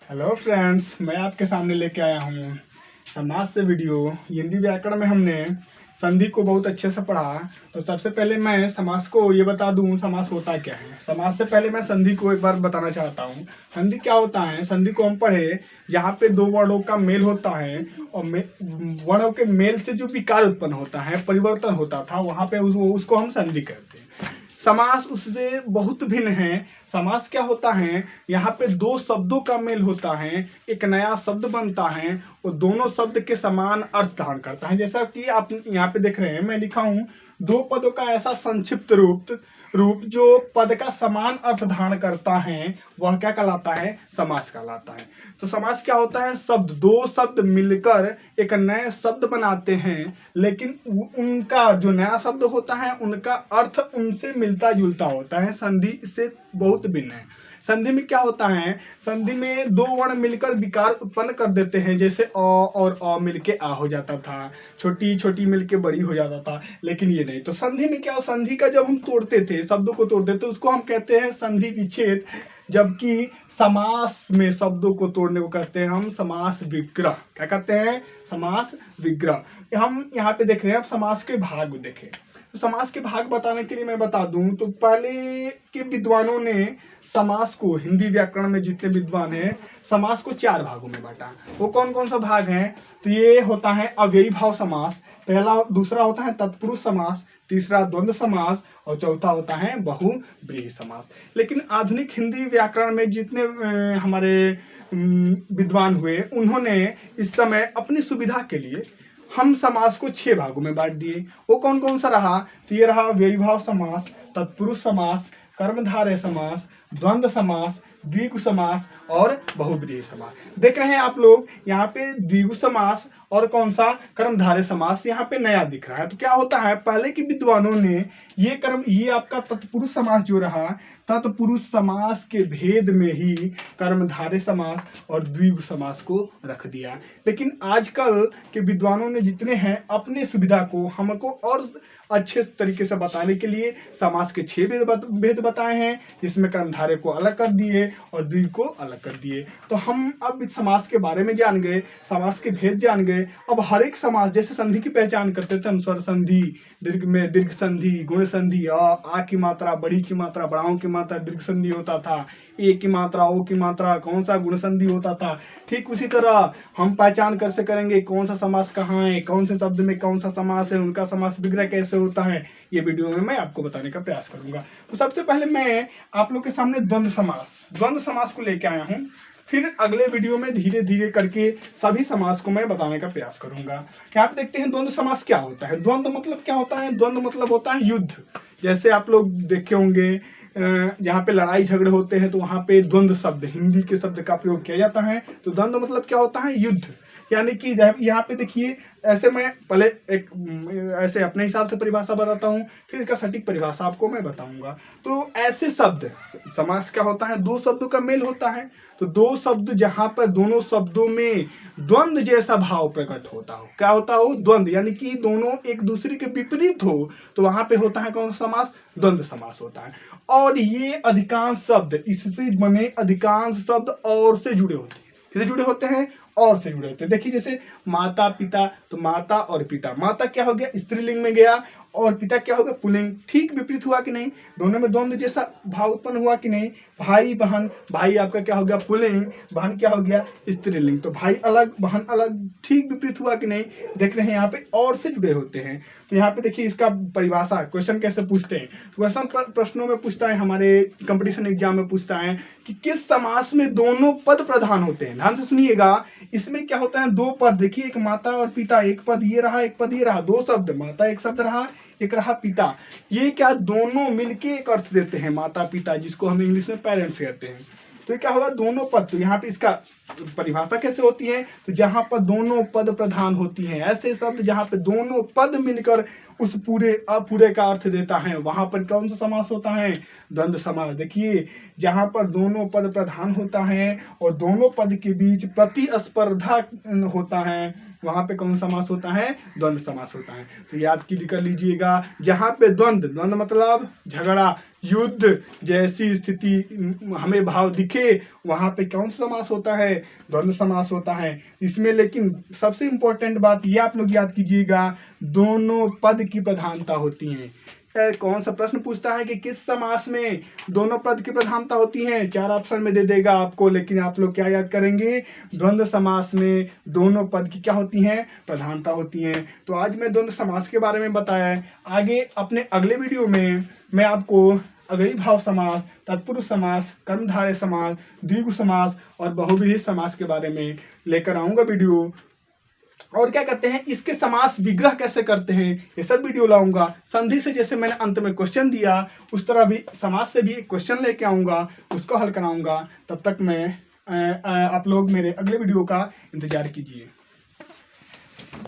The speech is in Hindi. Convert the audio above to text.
हेलो फ्रेंड्स, मैं आपके सामने लेके आया हूँ समास से वीडियो। हिंदी व्याकरण में हमने संधि को बहुत अच्छे से पढ़ा। तो सबसे पहले मैं समास को ये बता दूँ समास होता क्या है। समास से पहले मैं संधि को एक बार बताना चाहता हूँ। संधि क्या होता है? संधि को हम पढ़े जहाँ पे दो वर्णों का मेल होता है और वर्णों के मेल से जो विकार उत्पन्न होता है, परिवर्तन होता था, वहाँ पे उसको हम संधि कहते हैं। समास उससे बहुत भिन्न है। समास क्या होता है? यहाँ पे दो शब्दों का मेल होता है, एक नया शब्द बनता है और दोनों शब्द के समान अर्थ धारण करता है। जैसा कि आप यहाँ पे देख रहे हैं, मैं लिखा हूँ दो पदों का ऐसा संक्षिप्त रूप जो पद का समान अर्थ धारण करता है, वह क्या कहलाता है? समास कहलाता है। तो समास क्या होता है? दो शब्द मिलकर एक नए शब्द बनाते हैं, लेकिन उनका जो नया शब्द होता है उनका अर्थ उनसे मिलता जुलता होता है। संधि इससे बहुत भिन्न है। संधि में क्या होता है? संधि में दो वर्ण मिलकर विकार उत्पन्न कर देते हैं। जैसे अ और अ मिलके आ हो जाता था, छोटी छोटी मिलके बड़ी हो जाता था, लेकिन ये नहीं। तो संधि में क्या हो? संधि का जब हम तोड़ते थे, शब्दों को तोड़ते थे, उसको हम कहते हैं संधि विच्छेद। जबकि समास में शब्दों को तोड़ने को कहते हैं हम समास विग्रह। क्या कहते हैं? समास विग्रह। हम यहाँ पे देख रहे हैं, अब समास के भाग देखें। तो समास के भाग बताने के लिए मैं बता दूं तो पहले के विद्वानों ने समास को, हिंदी व्याकरण में जितने विद्वान हैं, समास को चार भागों में बांटा। वो कौन कौन सा भाग हैं? तो ये होता है अव्ययी भाव समास, पहला। दूसरा होता है तत्पुरुष समास, तीसरा द्वंद्व समास और चौथा होता है बहुव्रीहि समास। लेकिन आधुनिक हिंदी व्याकरण में जितने हमारे विद्वान हुए, उन्होंने इस समय अपनी सुविधा के लिए हम समास को 6 भागों में बांट दिए। वो कौन कौन सा रहा? तो ये रहा व्ययीभाव समास, तत्पुरुष समास, कर्मधारय समास, द्वंद्व समास, द्विगु समास और बहुव्रीहि समास। देख रहे हैं आप लोग यहाँ पे द्विगु समास और कौन सा? कर्मधारय समास यहाँ पे नया दिख रहा है। तो क्या होता है, पहले के विद्वानों ने ये आपका तत्पुरुष समास जो रहा, तत्पुरुष समास के भेद में ही कर्मधारय समास और द्विगु समास को रख दिया। लेकिन आजकल के विद्वानों ने जितने हैं, अपने सुविधा को हमको और अच्छे तरीके से बताने के लिए समास के 6 भेद बताए हैं, जिसमें कर्मधारय को अलग कर दिए और द्विगु को अलग कर दिए। तो हम अब इस समास के बारे में जान गए, समास के भेद जान गए। अब हर एक समास, जैसे संधि की पहचान करते थे हम, स्वर संधि, दीर्घ में दीर्घ संधि, गुण संधि, आ की मात्रा, बड़ी की मात्रा, बड़ाओं की मात्रा दीर्घ संधि होता था, ए की मात्रा, ओ की मात्रा, कौन सा गुण संधि होता था। ठीक उसी तरह हम पहचान कैसे करेंगे कौन सा समास कहाँ है, कौन से शब्द में कौन सा समास है, उनका समास विग्रह कैसे होता है, ये वीडियो में मैं आपको बताने का प्रयास करूंगा। तो सबसे पहले मैं आप लोग के सामने द्वंद्व समास को लेके आया हूँ। फिर अगले वीडियो में धीरे धीरे करके सभी समास को मैं बताने का प्रयास करूंगा। यहाँ पे देखते हैं द्वंद्व समास क्या होता है। द्वंद्व मतलब क्या होता है? द्वंद्व मतलब होता है युद्ध। जैसे आप लोग देखे होंगे, जहाँ पे लड़ाई झगड़े होते हैं तो वहाँ पे द्वंद्व शब्द, हिंदी के शब्द का प्रयोग किया जाता है। तो द्वंद्व मतलब क्या होता है? युद्ध। यानी कि यहाँ पे देखिए, ऐसे मैं पहले एक ऐसे अपने हिसाब से परिभाषा बताता हूँ, फिर इसका सटीक परिभाषा आपको मैं बताऊंगा। तो ऐसे शब्द, समास क्या होता है? दो शब्दों का मेल होता है। तो दो शब्द जहाँ पर दोनों शब्दों में द्वंद्व जैसा भाव प्रकट होता हो, क्या होता हो? द्वंद्व, यानी कि दोनों एक दूसरे के विपरीत हो, तो वहां पे होता है कौन सा समास? द्वंद्व समास होता है। और ये अधिकांश शब्द, इससे बने अधिकांश शब्द और से जुड़े होते हैं। किससे जुड़े होते हैं? और से जुड़े होते हैं। देखिए जैसे माता पिता, तो माता और पिता, माता क्या हो गया? स्त्रीलिंग में गया, और पिता क्या हो गया? पुल्लिंग। ठीक विपरीत हुआ कि नहीं? दोनों में द्वंद्व जैसा भाव उत्पन्न हुआ कि नहीं? भाई बहन, भाई आपका क्या हो गया? पुल्लिंग, बहन क्या हो गया? स्त्रीलिंग। तो भाई अलग, बहन अलग, ठीक विपरीत हुआ कि नहीं? देख रहे हैं यहाँ पे और से जुड़े होते हैं। तो यहाँ पे देखिए इसका परिभाषा, क्वेश्चन कैसे पूछते हैं। क्वेश्चन प्रश्नों में पूछता है, हमारे कंपटीशन एग्जाम में पूछता है कि किस समास में दोनों पद प्रधान होते हैं। ध्यान से सुनिएगा, इसमें क्या होता है? दो पद, देखिए एक माता और पिता, एक पद ये रहा, एक पद ये रहा, दो शब्द, माता एक शब्द रहा, एक रहा पिता। ये क्या दोनों मिलके एक अर्थ देते हैं, माता पिता, जिसको हम इंग्लिश में पेरेंट्स कहते हैं। तो क्या होगा? दोनों पद। तो यहाँ पे इसका परिभाषा कैसे होती है? तो जहां पर दोनों पद प्रधान होती हैं, ऐसे शब्द जहां पे दोनों पद मिलकर उस पूरे का अर्थ देता है, वहां पर कौन सा समास होता है? द्वंद्व समास। देखिए जहां पर दोनों पद प्रधान होता है और दोनों पद के बीच प्रतिस्पर्धा होता है, वहाँ पे कौन समास होता है? द्वंद्व समास होता है। तो याद कर लीजिएगा, जहाँ पे द्वंद्व मतलब झगड़ा, युद्ध जैसी स्थिति हमें भाव दिखे, वहाँ पे कौन सा समास होता है? द्वंद्व समास होता है। इसमें लेकिन सबसे इम्पोर्टेंट बात ये आप लोग याद कीजिएगा, दोनों पद की प्रधानता होती है। कौन सा प्रश्न पूछता है कि किस समास में दोनों पद की प्रधानता होती है? 4 ऑप्शन में दे देगा आपको, लेकिन आप लोग क्या याद करेंगे? द्वंद्व समास में दोनों पद की क्या होती हैं? प्रधानता होती हैं। तो आज मैं द्वंद्व समास के बारे में बताया है। आगे अपने अगले वीडियो में मैं आपको अव्ययी भाव समास, तत्पुरुष समास, कर्मधारय समास, द्विगु समास और बहुव्रीहि समास के बारे में लेकर आऊंगा वीडियो। और क्या कहते हैं, इसके समास विग्रह कैसे करते हैं, ये सब वीडियो लाऊंगा। संधि से जैसे मैंने अंत में क्वेश्चन दिया, उस तरह भी समास से भी क्वेश्चन लेके आऊंगा, उसको हल कराऊंगा। तब तक मैं आप लोग मेरे अगले वीडियो का इंतजार कीजिए।